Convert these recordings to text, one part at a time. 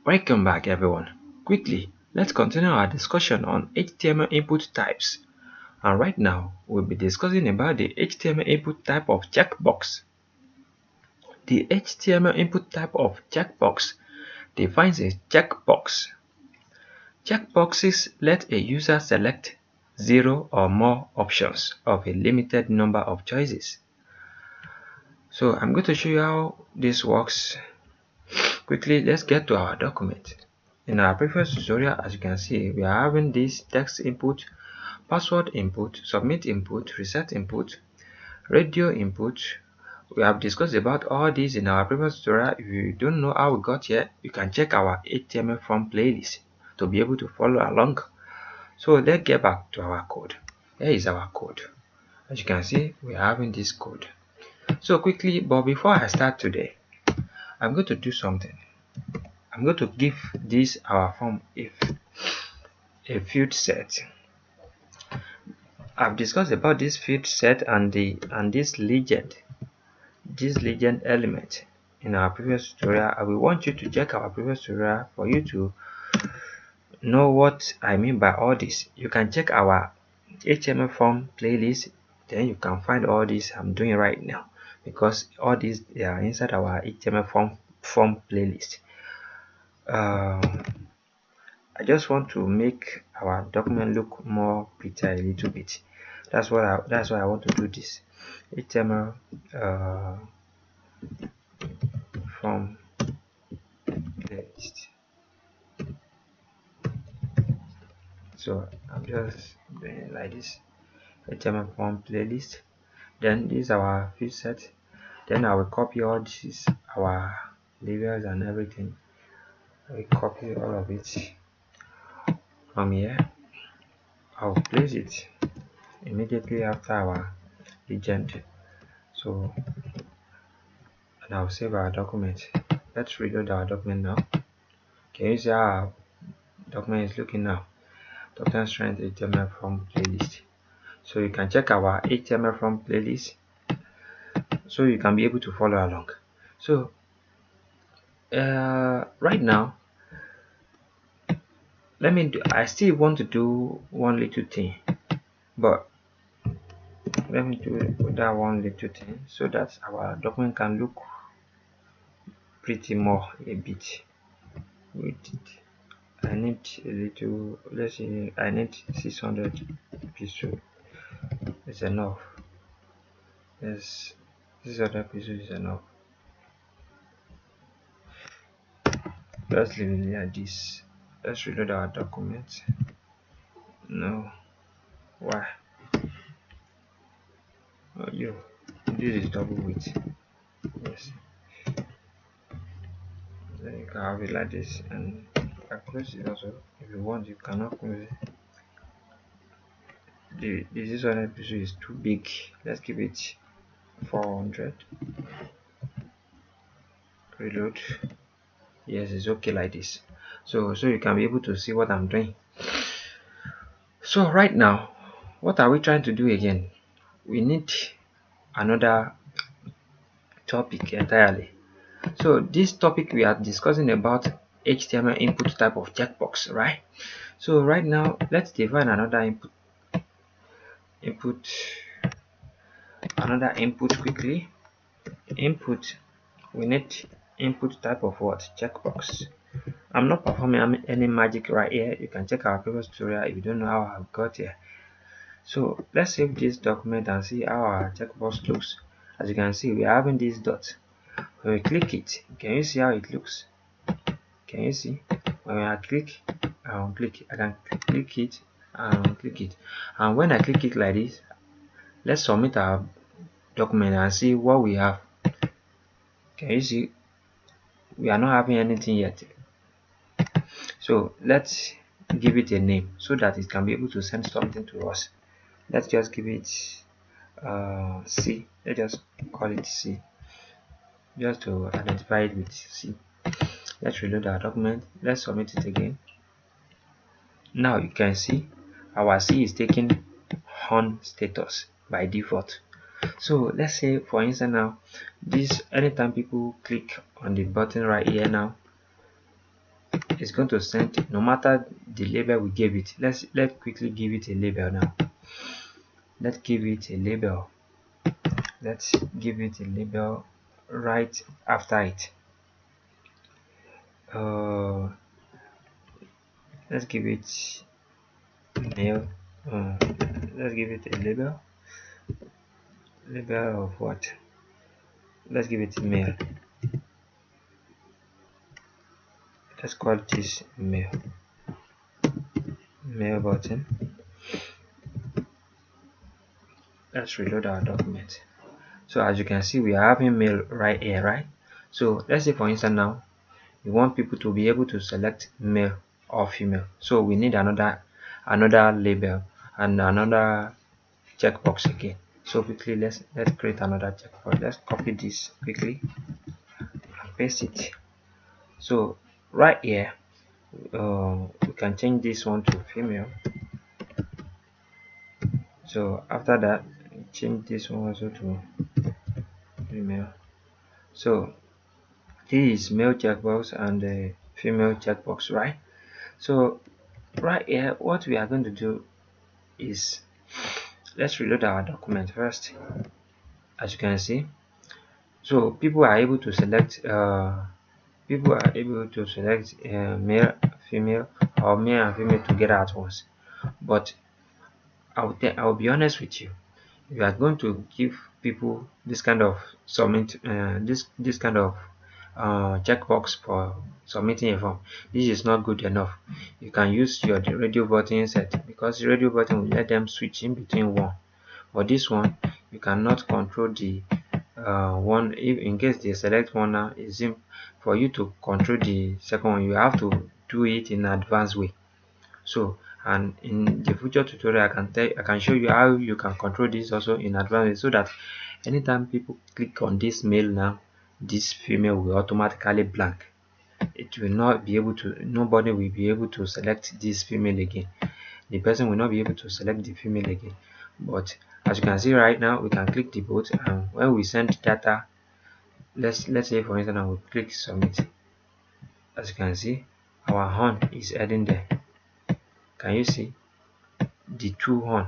Welcome back everyone. Quickly, let's continue our discussion on HTML input types. And right now, we'll be discussing about the HTML input type of checkbox. The HTML input type of checkbox defines a checkbox. Checkboxes let a user select 0 or more options of a limited number of choices. So I'm going to show you how this works. Quickly, let's get to our document. In our previous tutorial, as you can see, we are having this text input, password input, submit input, reset input, radio input. We have discussed about all these in our previous tutorial. If you don't know how we got here, you can check our HTML form playlist to be able to follow along. So let's get back to our code. Here is our code. As you can see, we are having this code. So quickly, but before I start today, I'm going to do something. I'm going to give this our form if a field set. I've discussed about this field set and this legend element in our previous tutorial. I will want you to check our previous tutorial for you to know what I mean by all this. You can check our HTML form playlist, then you can find all this I'm doing right now, because all these they are inside our HTML form playlist. I just want to make our document look more pretty a little bit. That's why I want to do this HTML form playlist. So I'm just doing it like this, HTML form playlist. Then this is our field set. Then I will copy all this, our labels and everything. I will copy all of it from here. I'll place it immediately after our legend. So, and I'll save our document. Let's reload our document now. Can you see how our document is looking now? Document strength HTML form playlist. So you can check our HTML form playlist so you can be able to follow along. So right now, I still want to do one little thing, but let me do that one little thing so that our document can look pretty more a bit. With it, I need a little, let's say I need 600 pixels. It's enough. Yes, 600 pixels is enough. Let's leave it like this. Let's reload our document. No, why? Oh, you. This is double width. Yes. Then you can have it like this, and you can close it also. If you want, you cannot close it. The 600 pixels is too big. Let's give it 400. Reload. Yes, it's okay like this. So you can be able to see what I'm doing. So right now, what are we trying to do again? We need another topic entirely. So this topic we are discussing about HTML input type of checkbox, right? So right now, let's define another input quickly. Input, we need input type of what? Checkbox. I'm not performing any magic right here. You can check our previous tutorial if you don't know how I got here. So let's save this document and see how our checkbox looks. As you can see, we are having this dot. When we click it, can you see how it looks? Can you see? When I click, I can click it and click it. And when I click it like this, let's submit our document and see what we have. Can you see? We are not having anything yet. So let's give it a name so that it can be able to send something to us. Let's just give it C. Let's just call it C, just to identify it with C. Let's reload our document. Let's submit it again. Now you can see our C is taking on status by default. So let's say for instance now, this anytime people click on the button right here now, it's going to send no matter the label we gave it. Let's quickly give it a label now. Let's give it a label. Let's give it a label right after it. Let's give it mail. Let's give it a label. Label of what? Let's give it mail. Let's call this mail. Mail button. Let's reload our document. So as you can see, we are having mail right here, right? So let's say for instance now we want people to be able to select male or female. So we need another label and another checkbox again. So quickly let's create another checkbox. Let's copy this quickly and paste it. So right here we can change this one to female. So after that change this one also to female. So this is male checkbox and the female checkbox, right? So right here what we are going to do is let's reload our document first. As you can see, so people are able to select male, female, or male and female together at once. But I'll be honest with you. If you are going to give people this kind of this kind of checkbox for submitting a form, this is not good enough. You can use your radio button set, because the radio button will let them switch in between one. But this one, you cannot control the one. If in case they select one now, it's for you to control the second one, you have to do it in advanced way. So, and in the future tutorial I can show you how you can control this also in advance, so that anytime people click on this male now, this female will automatically blank. It will not be able to, nobody will be able to select this female again. The person will not be able to select the female again. But as you can see right now, we can click the both, and when we send data, let's say for instance I will click submit. As you can see, our horn is heading there. Can you see the two horn?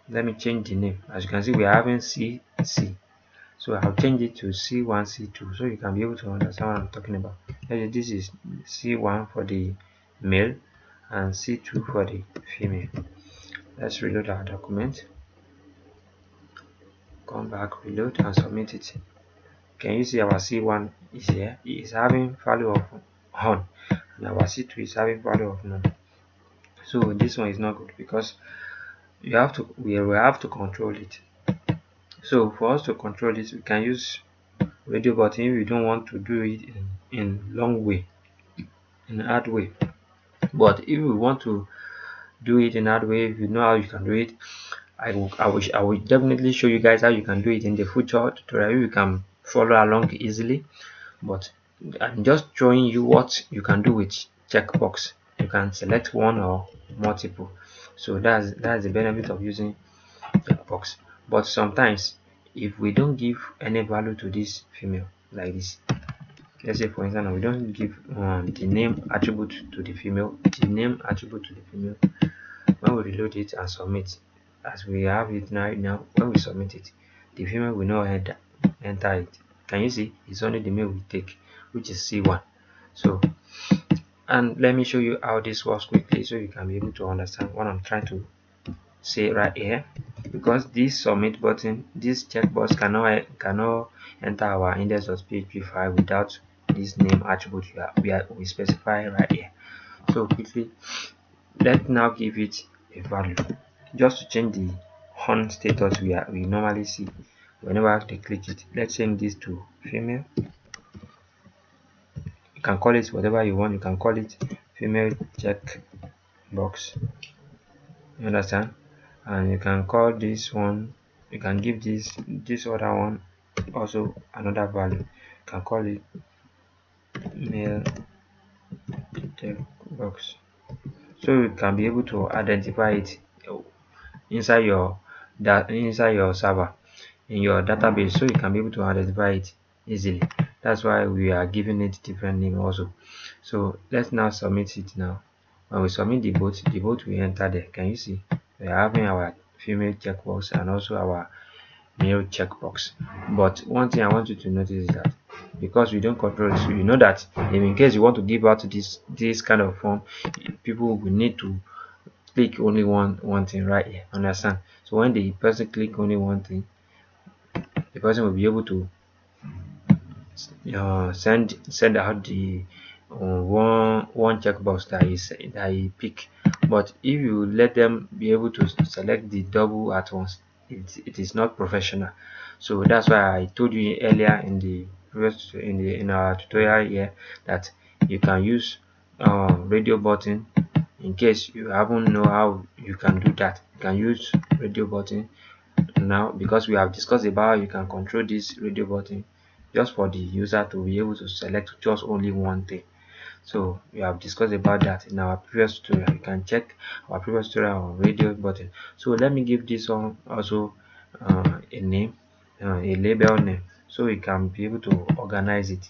Let me change the name. As you can see, we are having CC, so I'll change it to C1 C2, so you can be able to understand what I'm talking about. This is C1 for the male and C2 for the female. Let's reload our document, come back, reload and submit it. Can you see our C1 is here? It is having value of 1, and our C2 is having value of none. So this one is not good, because we will have to control it. So for us to control it, we can use radio button if we don't want to do it in long way, in hard way. But if we want to do it in hard way, if you know how you can do it, I will definitely show you guys how you can do it in the future tutorial. You can follow along easily. But I'm just showing you what you can do with checkbox. You can select one or multiple. So that's the benefit of using checkbox. But sometimes if we don't give any value to this female like this, let's say for instance we don't give the name attribute to the female, when we reload it and submit, as we have it now, when we submit it, the female will not enter it. Can you see? It's only the male we take, which is C1. So, and let me show you how this works quickly, so you can be able to understand what I'm trying to say right here. Because this submit button, this checkbox cannot enter our index.php file without this name attribute we specify right here. So quickly, let's now give it a value, just to change the on status we normally see whenever they click it. Let's change this to female. You can call it whatever you want. You can call it female checkbox, you understand? And you can call this one, you can give this other one also another value. You can call it male checkbox, so you can be able to identify it inside your server, in your database, so you can be able to identify it easily. That's why we are giving it different name also. So let's now submit it now. When we submit the vote will enter there. Can you see? We are having our female checkbox and also our male checkbox. But one thing I want you to notice is that because we don't control it, so you know that if in case you want to give out this kind of form, people will need to click only one thing right here. Understand? So when the person click only one thing, the person will be able to send out the one checkbox that he pick. But if you let them be able to select the double at once, it is not professional. So that's why I told you earlier in the previous in our tutorial here that you can use radio button. In case you haven't know how you can do that, you can use radio button now, because we have discussed about how you can control this radio button just for the user to be able to select just only one thing. So we have discussed about that in our previous tutorial. You can check our previous tutorial on radio button. So let me give this one also a name, a label name, so we can be able to organize it.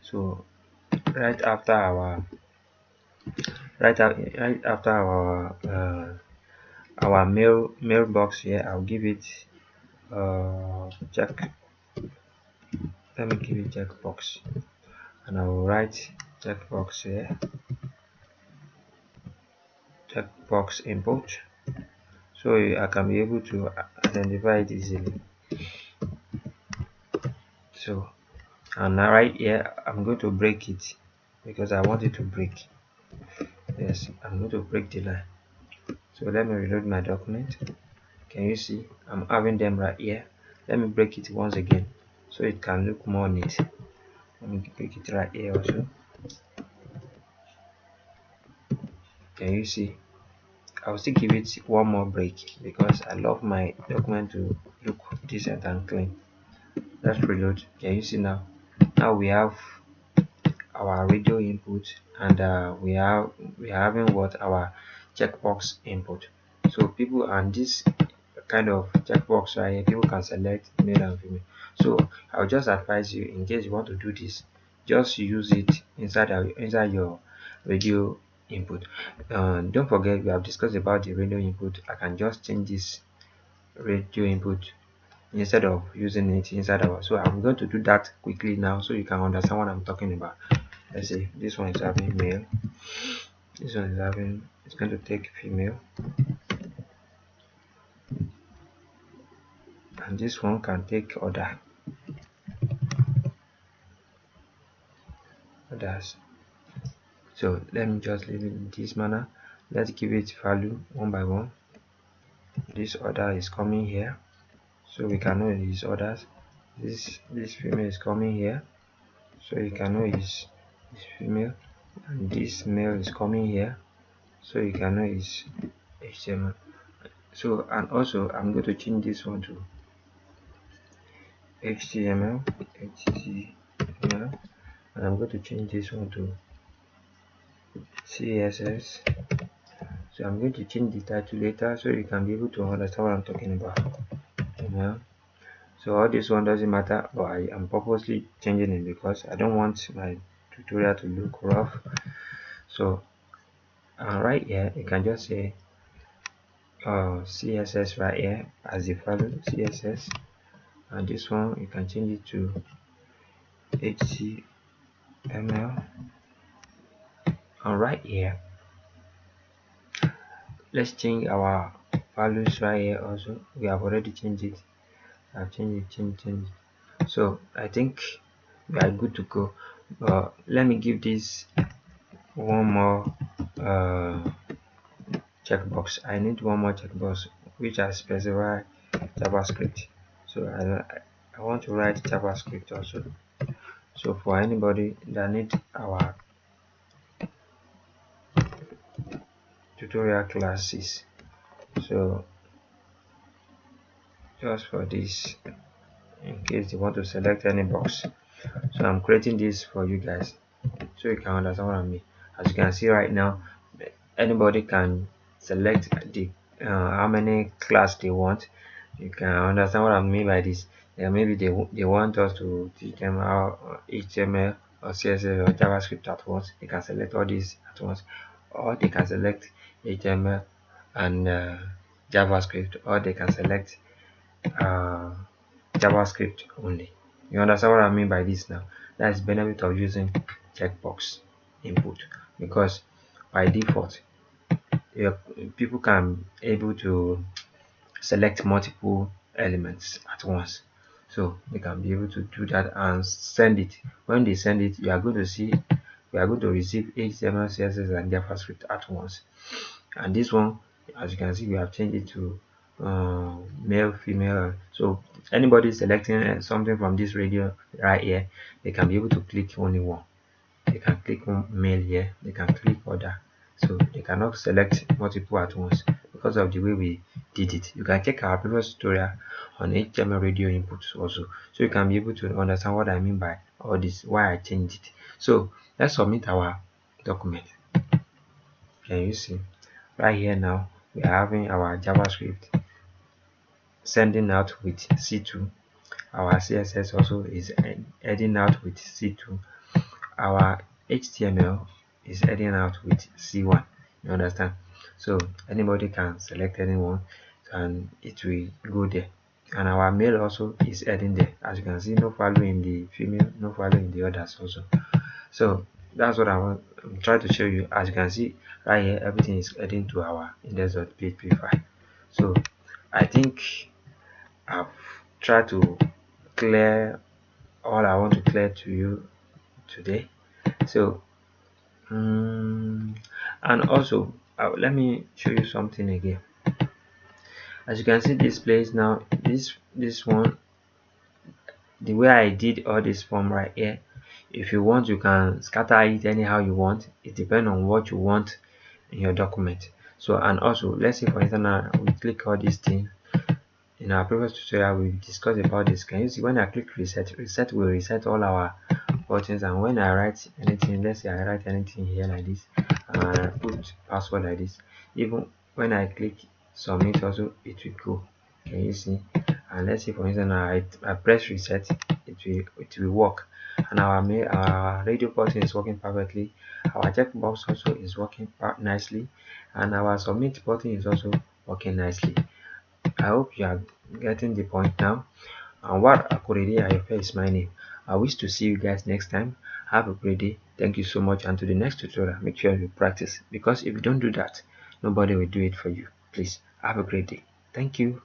So right after our right after our mailbox here, I'll give it check. Let me give it checkbox, and I will write checkbox here, checkbox input, so I can be able to identify it easily. So, and now right here I'm going to break it because I want it to break. Yes, I'm going to break the line. So let me reload my document. Can you see I'm having them right here? Let me break it once again so it can look more neat. Let me break it right here also. Can you see? I'll still give it one more break because I love my document to look decent and clean. Let's reload. Can you see now? Now we have our radio input, and we are having what our checkbox input. So people, and this kind of checkbox right here, people can select male and female. So I'll just advise you, in case you want to do this, just use it inside your radio input. Don't forget, we have discussed about the radio input. I can just change this radio input instead of using it inside our. So I'm going to do that quickly now so you can understand what I'm talking about. Let's say this one is having male, this one is having, it's going to take female, and this one can take others. So let me just leave it in this manner. Let's give it value one by one. This order is coming here, so we can know these orders. This female is coming here, so you can know is female, and this male is coming here, so you can know is HTML. So, and also I'm going to change this one to HTML, and I'm going to change this one to CSS. So I'm going to change the title later so you can be able to understand what I'm talking about. So all this one doesn't matter, but I am purposely changing it because I don't want my tutorial to look rough. So right here you can just say CSS right here as the value CSS, and this one you can change it to HTML. And right here let's change our values right here also. We have already changed it. I've changed it. So I think we are good to go. Let me give this one more checkbox. I need one more checkbox which I specify JavaScript. So I want to write JavaScript also. So for anybody that need our tutorial classes, so just for this, in case you want to select any box, so I'm creating this for you guys so you can understand what I mean. As you can see right now, anybody can select the how many class they want. You can understand what I mean by this. Yeah, maybe they want us to teach them how HTML or CSS or JavaScript at once. They can select all these at once, or they can select HTML and JavaScript, or they can select uh, JavaScript only. You understand what I mean by this now? That's the benefit of using checkbox input, because by default, yeah, people can able to select multiple elements at once, so they can be able to do that and send it. When they send it, you are going to see, we are going to receive HTML, CSS and JavaScript at once. And this one, as you can see, we have changed it to male, female. So anybody selecting something from this radio right here, they can be able to click only one. They can click on male here, they can click other, so they cannot select multiple at once because of the way we did it. You can check our previous tutorial on HTML radio inputs also, so you can be able to understand what I mean by all this, why I changed it. So let's submit our document. Can you see right here now we are having our JavaScript sending out with C2, our CSS also is heading out with C2, our HTML is heading out with C1. You understand? So anybody can select anyone and it will go there. And our male also is heading there. As you can see, no value in the female, no value in the others also. So that's what I'm trying to show you. As you can see right here, everything is heading to our index.php file. So I think I've tried to clear all I want to clear to you today. So and also let me show you something again. As you can see this place now, this one, the way I did all this form right here, if you want you can scatter it anyhow you want. It depends on what you want in your document. So and also let's say for instance now we click all these things. In our previous tutorial we discussed about this. Can you see when I click reset, reset will reset all our buttons, and when I write anything, let's say I write anything here like this and I put password like this, even when I click submit also it will go. Can you see? And let's say for instance I press reset, it will work. And our radio button is working perfectly, our checkbox also is working nicely, and our submit button is also working nicely. I hope you are getting the point now. Anwar Akorede Ayofe is my name. I wish to see you guys next time. Have a great day. Thank you so much, and to the next tutorial, make sure you practice, because if you don't do that, nobody will do it for you. Please have a great day. Thank you.